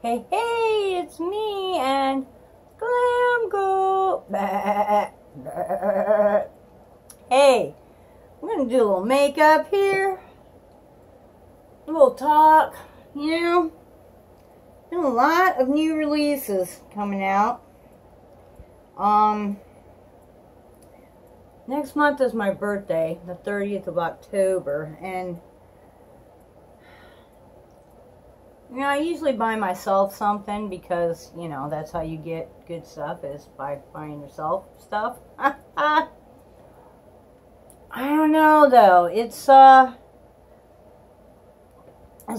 Hey, hey, it's me and Glam Go. Hey, I'm gonna do a little makeup here, a little talk. You know, been a lot of new releases coming out. Next month is my birthday, the 30th of October, and you know, I usually buy myself something because, you know, that's how you get good stuff, is by buying yourself stuff. I don't know though. It's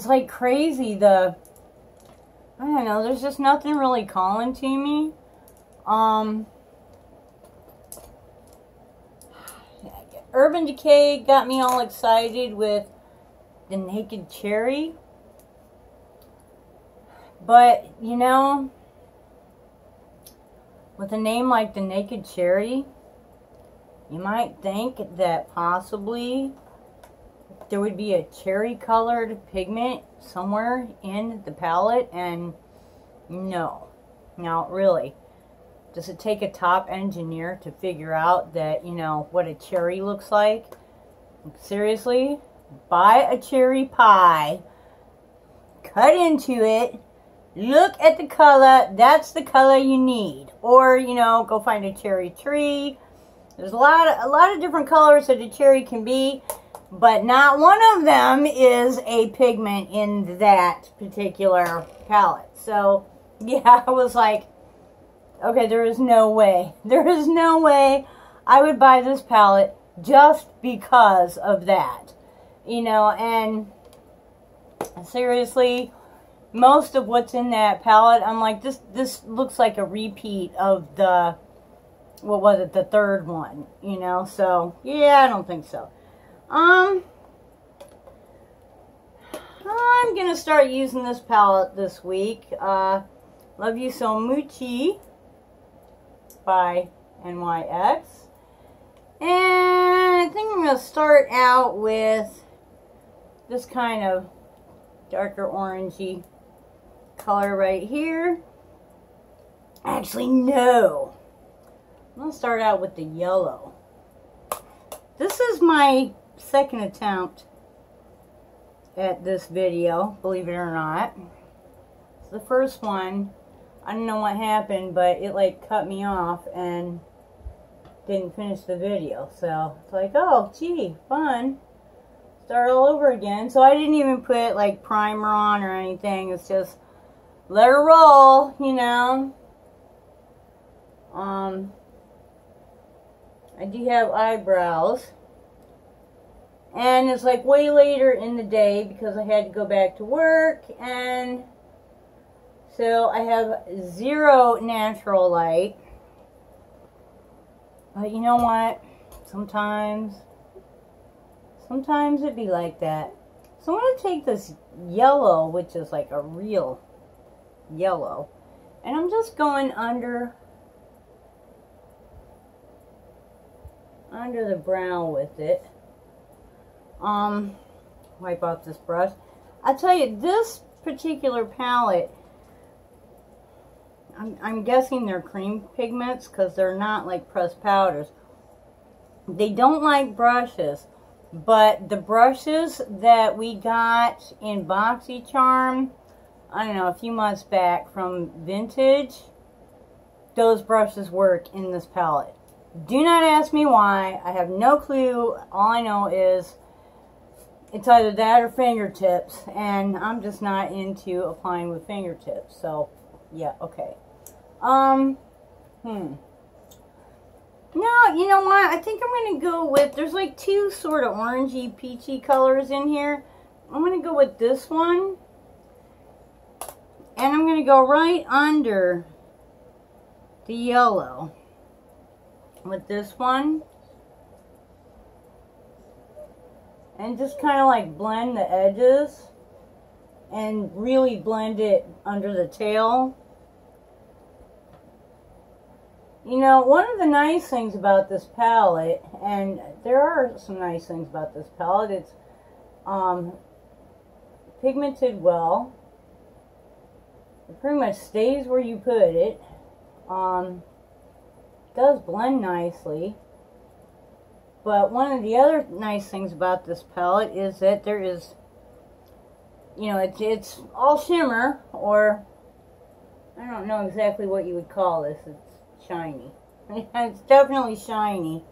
like crazy. I don't know, there's just nothing really calling to me. Urban Decay got me all excited with the Naked Cherry. But, you know, with a name like the Naked Cherry, you might think that possibly there would be a cherry colored pigment somewhere in the palette, and no. Now, really, does it take a top engineer to figure out that, you know, what a cherry looks like? Seriously? Buy a cherry pie, cut into it, look at the color, that's the color you need. Or, you know, go find a cherry tree. There's a lot of different colors that a cherry can be, but not one of them is a pigment in that particular palette. So, yeah, I was like, okay, there is no way. There is no way I would buy this palette just because of that. You know, and seriously, most of what's in that palette, I'm like, this looks like a repeat of the, what was it, the third one, you know? So, yeah, I don't think so. I'm gonna start using this palette this week. Love You So Muchi by NYX. And I think I'm gonna start out with this kind of darker orangey color right here. Actually, no. I'm going to start out with the yellow. This is my second attempt at this video, believe it or not. So the first one, I don't know what happened, but it like cut me off and didn't finish the video. So it's like, oh, gee, fun. Start all over again. So I didn't even put like primer on or anything. It's just let her roll, you know. I do have eyebrows, and it's like way later in the day because I had to go back to work, and so I have zero natural light. But you know what? Sometimes it be like that. So I'm going to take this yellow, which is like a real yellow, and I'm just going under the brown with it. Wipe off this brush. I tell you, this particular palette, I'm guessing they're cream pigments because they're not like pressed powders. They don't like brushes, but the brushes that we got in BoxyCharm, I don't know, a few months back from Vintage, those brushes work in this palette. Do not ask me why. I have no clue. All I know is it's either that or fingertips, and I'm just not into applying with fingertips. So, yeah, okay. No, you know what? I think I'm going to go with, there's like two sort of orangey, peachy colors in here. I'm going to go with this one. And I'm going to go right under the yellow with this one. And just kind of like blend the edges and really blend it under the tail. You know, one of the nice things about this palette, and there are some nice things about this palette, it's pigmented well. It pretty much stays where you put it. Does blend nicely. But one of the other nice things about this palette is that there is, you know, it's all shimmer, or I don't know exactly what you would call this. It's shiny. It's definitely shiny.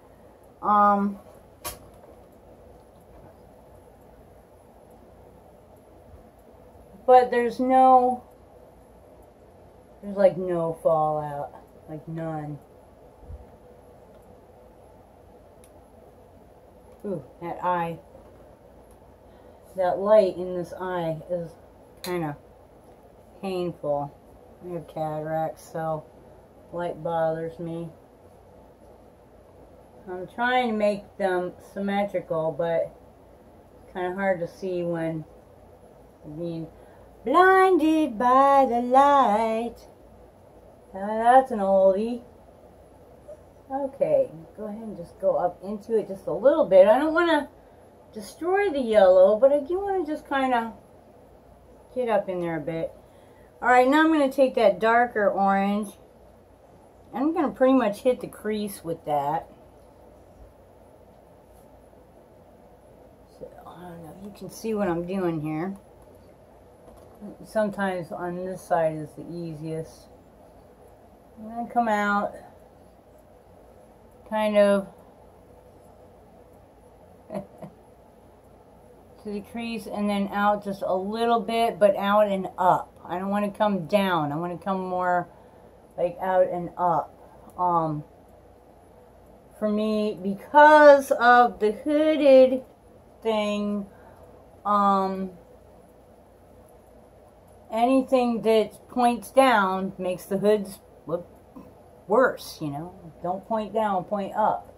But there's like no fallout, like none. Ooh, that light in this eye is kind of painful. I have cataracts, so light bothers me. I'm trying to make them symmetrical, but it's kind of hard to see when being blinded by the light. That's an oldie. Okay, go ahead and just go up into it just a little bit. I don't want to destroy the yellow, but I do want to just kind of get up in there a bit. Alright, now I'm going to take that darker orange. I'm going to pretty much hit the crease with that. So, I don't know if you can see what I'm doing here. Sometimes on this side is the easiest. And then come out kind of to the crease, and then out just a little bit, but out and up. I don't want to come down. I want to come more like out and up. For me, because of the hooded thing, anything that points down makes the hoods look worse, you know. Don't point down, point up.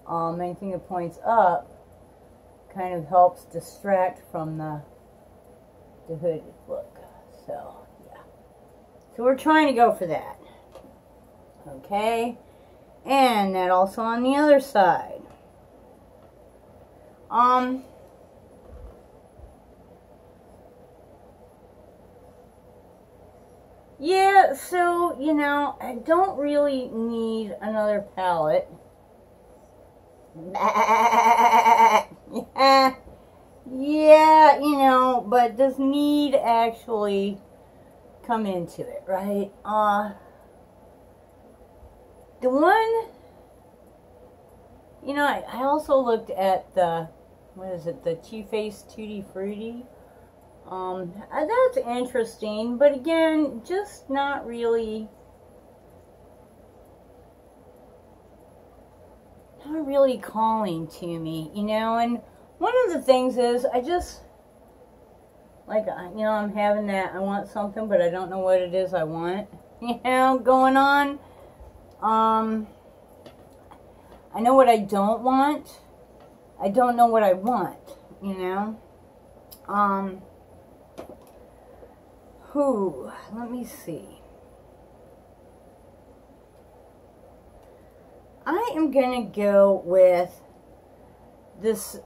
Anything that points up kind of helps distract from the hooded look. So, yeah. So we're trying to go for that. Okay. And that also on the other side. Yeah, so, you know, I don't really need another palette. Yeah, you know, but does need actually come into it, right? The one, you know, I also looked at the, what is it, the Too Faced Tutti Frutti. That's interesting, but again, just not really calling to me, you know. And one of the things is, I just, like, you know, I'm having that, I want something, but I don't know what it is I want, you know, going on. I know what I don't want. I don't know what I want, you know. Let me see. I am gonna go with this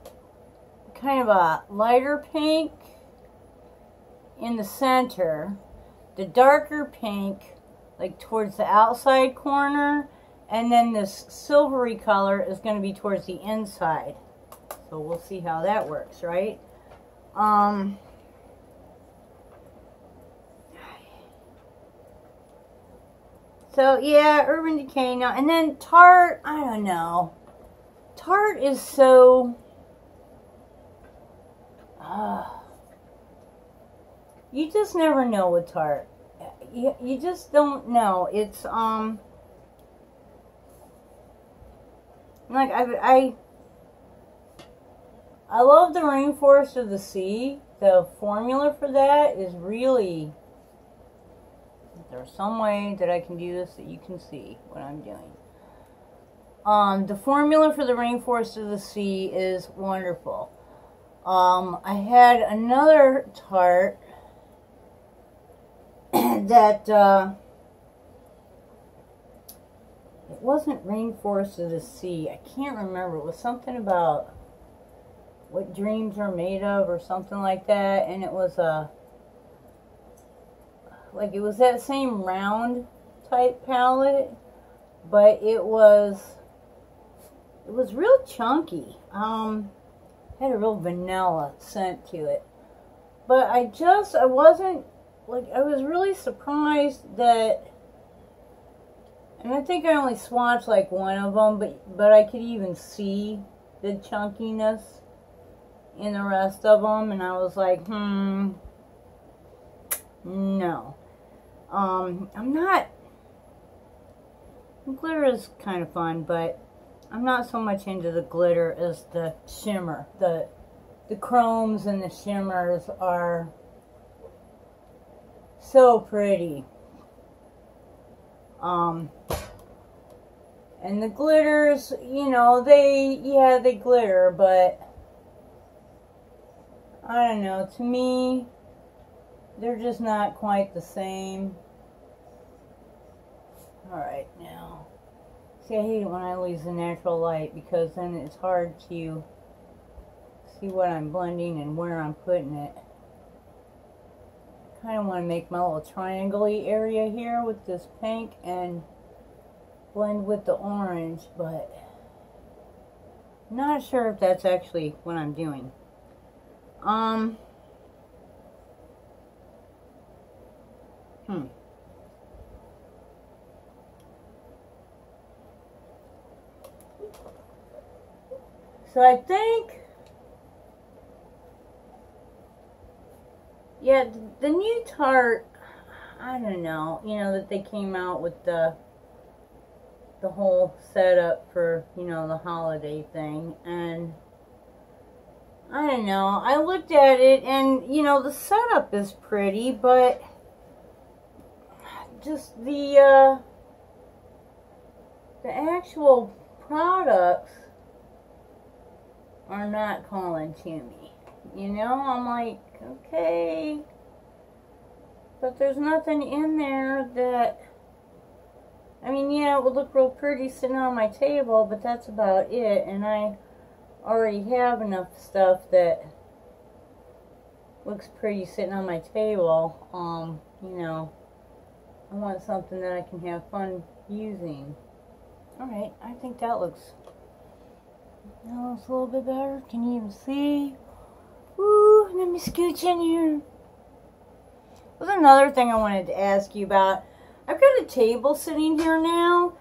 kind of a lighter pink in the center, the darker pink like towards the outside corner, and then this silvery color is going to be towards the inside. So we'll see how that works, right? So yeah, Urban Decay now. And then Tarte, I don't know. Tarte is so... you just never know with Tarte. You just don't know. It's, like, I love the Rainforest of the Sea. The formula for that is really... There's some way that I can do this that you can see what I'm doing. The formula for the Rainforest of the Sea is wonderful. I had another Tarte that, it wasn't Rainforest of the Sea. I can't remember. It was something about what dreams are made of or something like that. And it was a, like it was that same round type palette, but it was real chunky. Had a real vanilla scent to it. But I wasn't, like, I was really surprised that, and I think I only swatched like one of them, but I could even see the chunkiness in the rest of them, and I was like, no. Glitter is kind of fun, but I'm not so much into the glitter as the shimmer. The chromes and the shimmers are so pretty. And the glitters, you know, they glitter, but I don't know, to me, they're just not quite the same. Alright, now, see, I hate it when I lose the natural light, because then it's hard to see what I'm blending and where I'm putting it. I kind of want to make my little triangle-y area here with this pink and blend with the orange, but I'm not sure if that's actually what I'm doing. So I think, yeah, the new Tarte, I don't know, you know, that they came out with the whole setup for, you know, the holiday thing, and I don't know, I looked at it, and, you know, the setup is pretty, but just the actual products are not calling to me. You know, I'm like, okay, but there's nothing in there that, I mean, yeah, it would look real pretty sitting on my table, but that's about it, and I already have enough stuff that looks pretty sitting on my table. You know, I want something that I can have fun using. Alright, I think that looks a little bit better. Can you even see? Woo, let me scooch in here. There's another thing I wanted to ask you about. I've got a table sitting here now.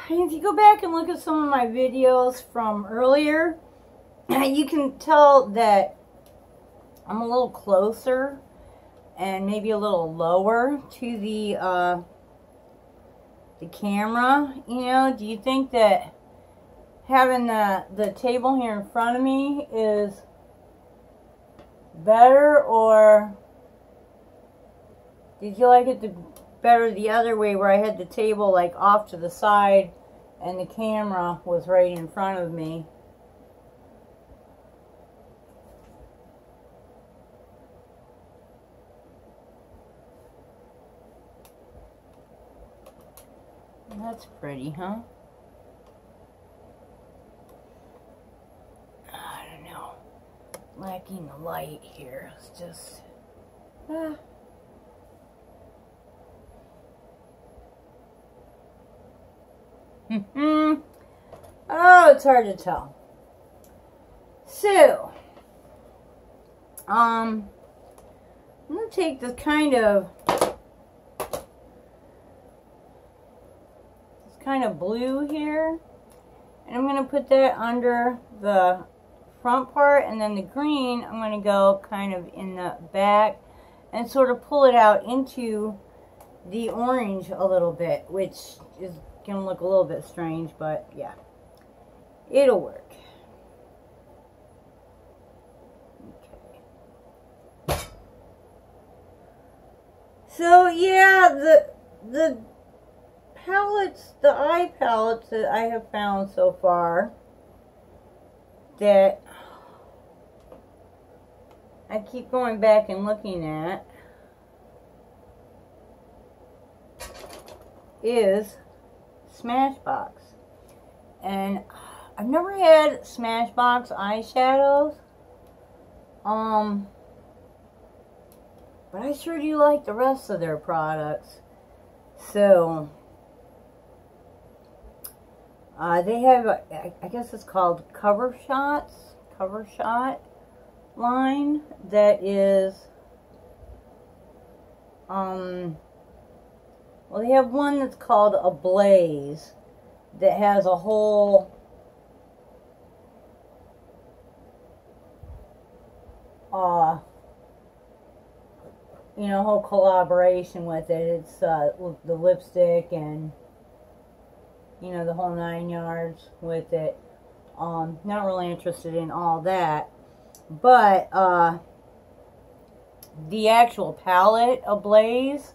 And if you go back and look at some of my videos from earlier, you can tell that I'm a little closer and maybe a little lower to the camera. You know, do you think that having the table here in front of me is better, or did you like it better the other way, where I had the table like off to the side and the camera was right in front of me? That's pretty, huh? I don't know. Lacking the light here. It's just... Oh, it's hard to tell. So, I'm going to take this kind of blue here, and I'm going to put that under the front part, and then the green I'm going to go kind of in the back and sort of pull it out into the orange a little bit, which is going to look a little bit strange, but yeah, it'll work. Okay. So yeah, the palettes, the eye palettes that I have found so far that I keep going back and looking at is Smashbox. And I've never had Smashbox eyeshadows. but I sure do like the rest of their products. So they have, I guess it's called Cover Shot line that is, well, they have one that's called Ablaze that has a whole you know, whole collaboration with it. It's the lipstick and, you know, the whole 9 yards with it. Not really interested in all that, but the actual palette Ablaze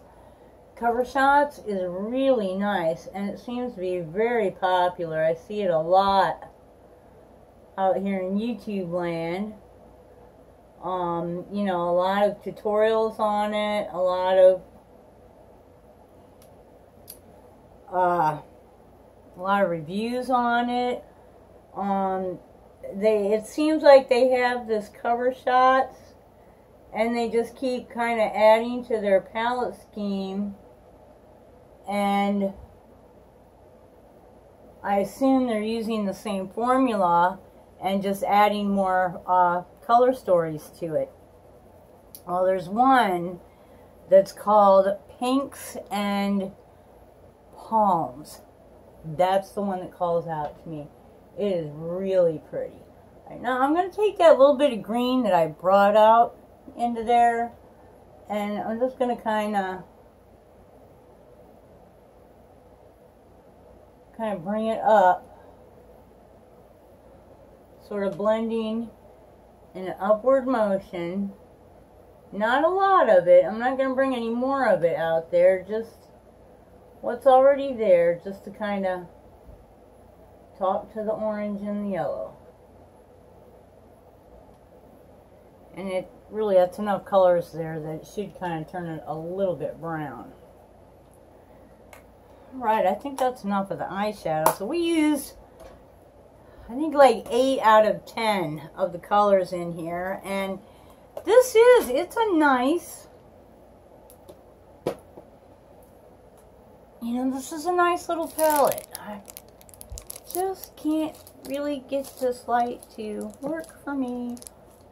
Cover Shots is really nice, and it seems to be very popular. I see it a lot out here in YouTube land. You know, a lot of tutorials on it, a lot of reviews on it. It seems like they have this Cover Shots, and they just keep kind of adding to their palette scheme, and I assume they're using the same formula and just adding more color stories to it. Well, there's one that's called Pinks and Palms. That's the one that calls out to me. It is really pretty. Right, now I'm going to take that little bit of green that I brought out into there, and I'm just going to kind of bring it up, sort of blending in an upward motion. Not a lot of it. I'm not going to bring any more of it out there. Just what's already there, just to kind of talk to the orange and the yellow. And it really, that's enough colors there that it should kind of turn it a little bit brown. Right, I think that's enough of the eyeshadow. So we used, I think, like 8 out of 10 of the colors in here. And it's a nice, you know, this is a nice little palette. I just can't really get this light to work for me.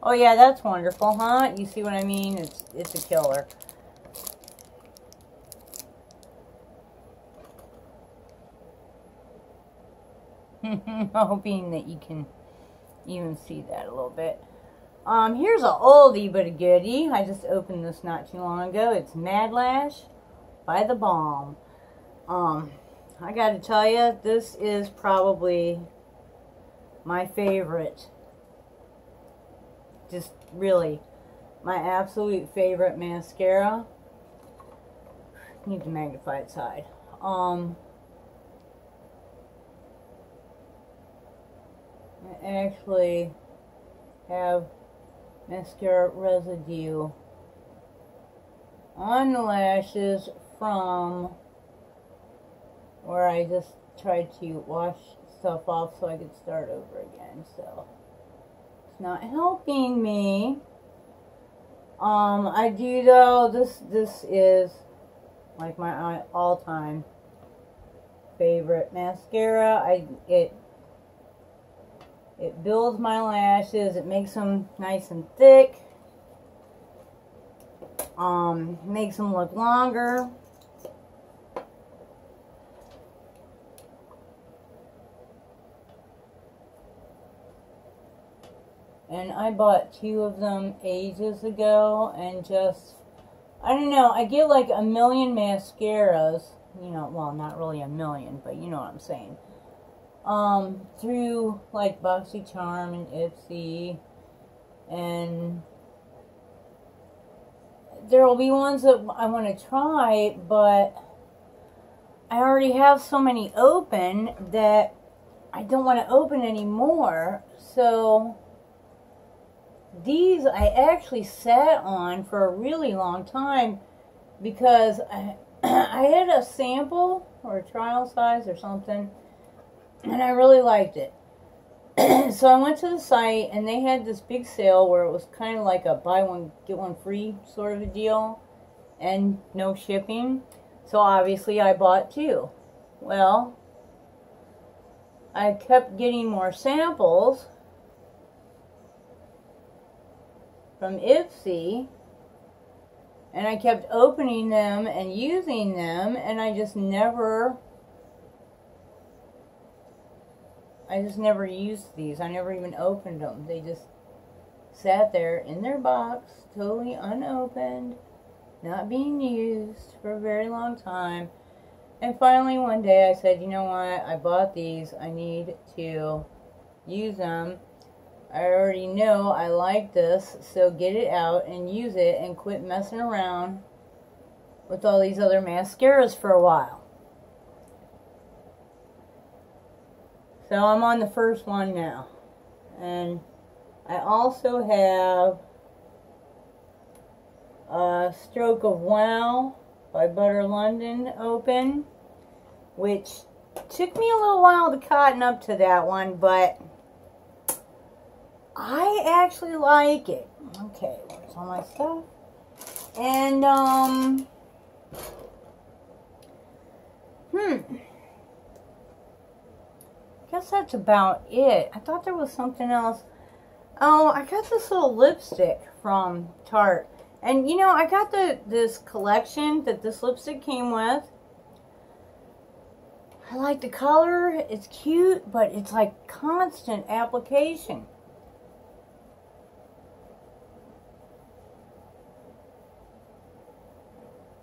Oh yeah, that's wonderful, huh? You see what I mean? It's a killer. Hoping that you can even see that a little bit. Here's a oldie but a goodie. I just opened this not too long ago. It's Mad Lash by The Balm. I gotta tell you, this is probably my favorite. Just really my absolute favorite mascara. Need the magnified side. I actually have mascara residue on the lashes from where I just tried to wash stuff off so I could start over again. So it's not helping me. I do though. This is like my all-time favorite mascara. It builds my lashes. It makes them nice and thick. Makes them look longer. And I bought 2 of them ages ago, and just, I don't know, I get like a million mascaras, you know, well, not really a million, but you know what I'm saying. Through like BoxyCharm and Ipsy, and there will be ones that I want to try, but I already have so many open that I don't want to open anymore. So these I actually sat on for a really long time because I had a sample or a trial size or something, and I really liked it. So I went to the site and they had this big sale where it was kind of like a buy one get one free sort of a deal and no shipping. So obviously I bought two. Well, I kept getting more samples from Ipsy and I kept opening them and using them, and I just never used these. I never even opened them. They just sat there in their box, totally unopened, not being used for a very long time. And finally one day I said, you know what, I bought these, I need to use them. I already know I like this, so get it out and use it and quit messing around with all these other mascaras for a while. So I'm on the first one now. And I also have Stroke of Wow by Butter London open, which took me a little while to cotton up to that one, but I actually like it. Okay, where's all my stuff? And, guess that's about it. I thought there was something else. Oh, I got this little lipstick from Tarte. And, you know, I got this collection that this lipstick came with. I like the color. It's cute, but it's like constant application.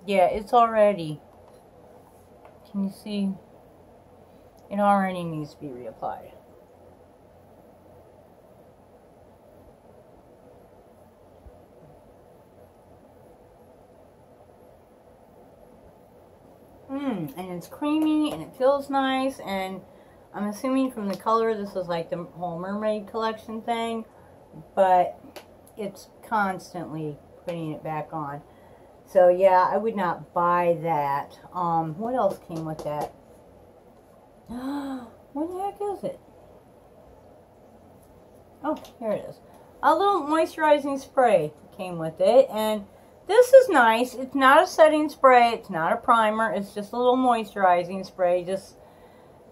Yeah, it's already, can you see? It already needs to be reapplied. And it's creamy and it feels nice, and I'm assuming from the color this is like the whole mermaid collection thing, but it's constantly putting it back on. So yeah, I would not buy that. What else came with that? What the heck is it? Oh, here it is. A little moisturizing spray came with it, and this is nice. It's not a setting spray. It's not a primer. It's just a little moisturizing spray, just,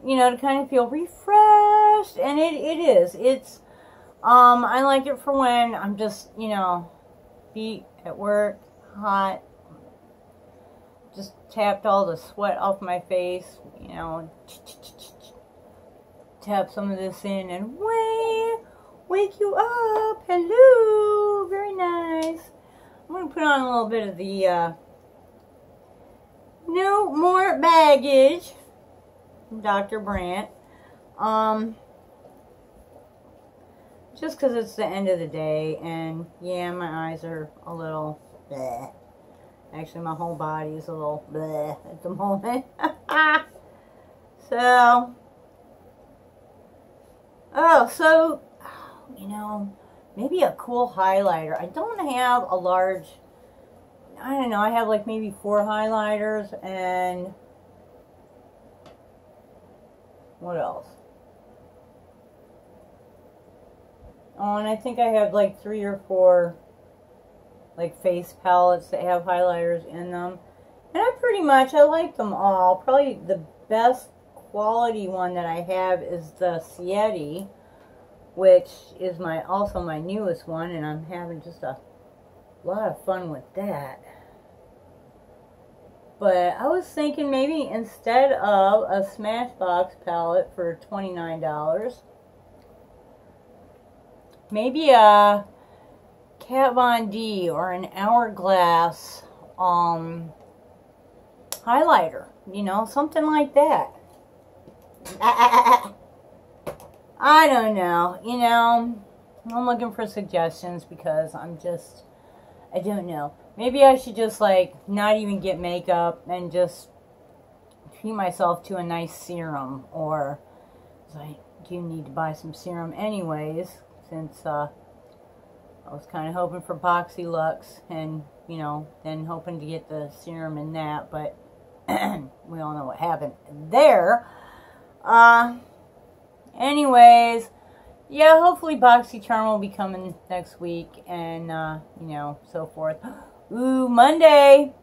you know, to kind of feel refreshed. And it is. It's, I like it for when I'm just, you know, feet at work, hot. Just tapped all the sweat off my face, you know, tap some of this in and wake you up. Hello, very nice. I'm going to put on a little bit of the No More Baggage from Dr. Brandt. Just because it's the end of the day, and yeah, my eyes are a little bleh. Actually, my whole body is a little bleh at the moment. So, you know, maybe a cool highlighter. I don't have a large, I don't know, I have like maybe 4 highlighters, and what else? Oh, and I think I have like 3 or 4 like face palettes that have highlighters in them. And I like them all. Probably the best quality one that I have is the Cietti, which is also my newest one, and I'm having just a lot of fun with that. But I was thinking maybe instead of a Smashbox palette for $29, maybe a Kat Von D or an Hourglass highlighter, you know, something like that. I don't know, you know, I'm looking for suggestions because I don't know. Maybe I should just like not even get makeup and just treat myself to a nice serum, or I do need to buy some serum anyways, since I was kind of hoping for Boxy Lux, and, you know, then hoping to get the serum in that, but we all know what happened there. Anyways, yeah, hopefully BoxyCharm will be coming next week, and you know, so forth. Ooh, Monday.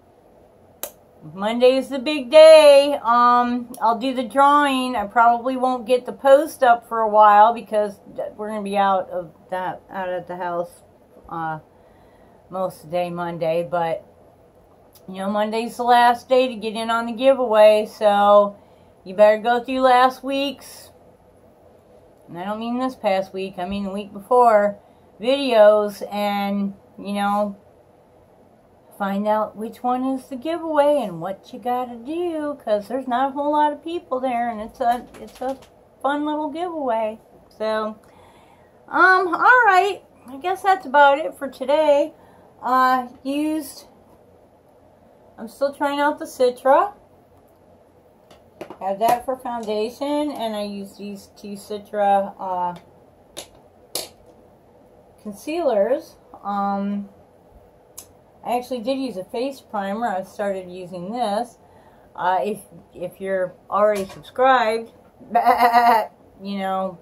Monday is the big day. I'll do the drawing. I probably won't get the post up for a while because we're gonna be out at the house most of the day Monday. But you know, Monday's the last day to get in on the giveaway, so you better go through last week's, and I don't mean this past week, I mean the week before, videos, and you know, find out which one is the giveaway and what you gotta do, because there's not a whole lot of people there, and it's a fun little giveaway. So alright, I guess that's about it for today. I'm still trying out the Citra. Have that for foundation, and I used these two Citra concealers. I actually did use a face primer. I started using this. If you're already subscribed, you know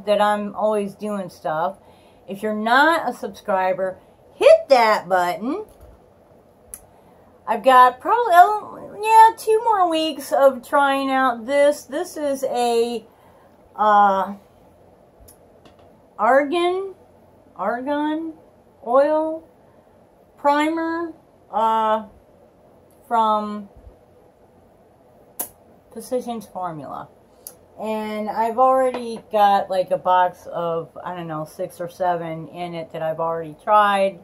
that I'm always doing stuff. If you're not a subscriber, hit that button. I've got probably, 2 more weeks of trying out this. This is a argan oil primer from Physicians Formula. And I've already got like a box of, I don't know, 6 or 7 in it that I've already tried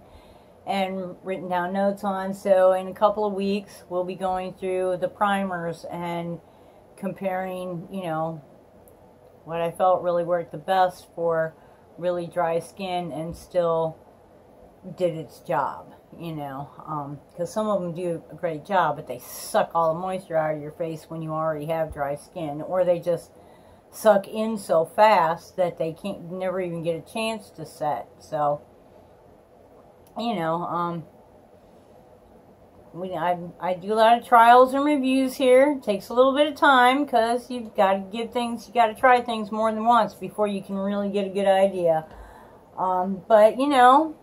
and written down notes on. So in a couple of weeks we'll be going through the primers and comparing, you know, what I felt really worked the best for really dry skin and still did its job, you know, because some of them do a great job, but they suck all the moisture out of your face when you already have dry skin, or they just suck in so fast that they never even get a chance to set. So you know, I do a lot of trials and reviews here. It takes a little bit of time because you've got to you got to try things more than once before you can really get a good idea. But, you know,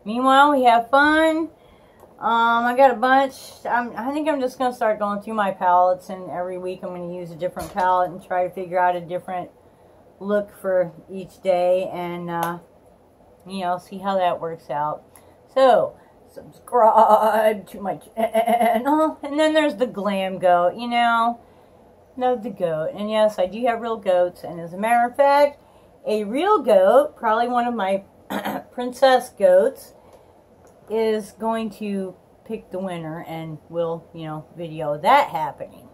meanwhile, we have fun. I got a bunch. I think I'm just going to start going through my palettes, and every week I'm going to use a different palette and try to figure out a different look for each day, and, you know, see how that works out. So, subscribe to my channel. And then there's the glam goat, you know. Love the goat. And yes, I do have real goats. And as a matter of fact, a real goat, probably one of my princess goats, is going to pick the winner. And we'll, you know, video that happening.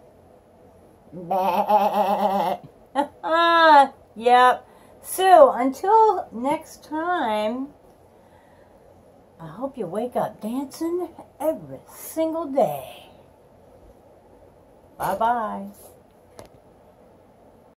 Yep. So, until next time, I hope you wake up dancing every single day. Bye-bye.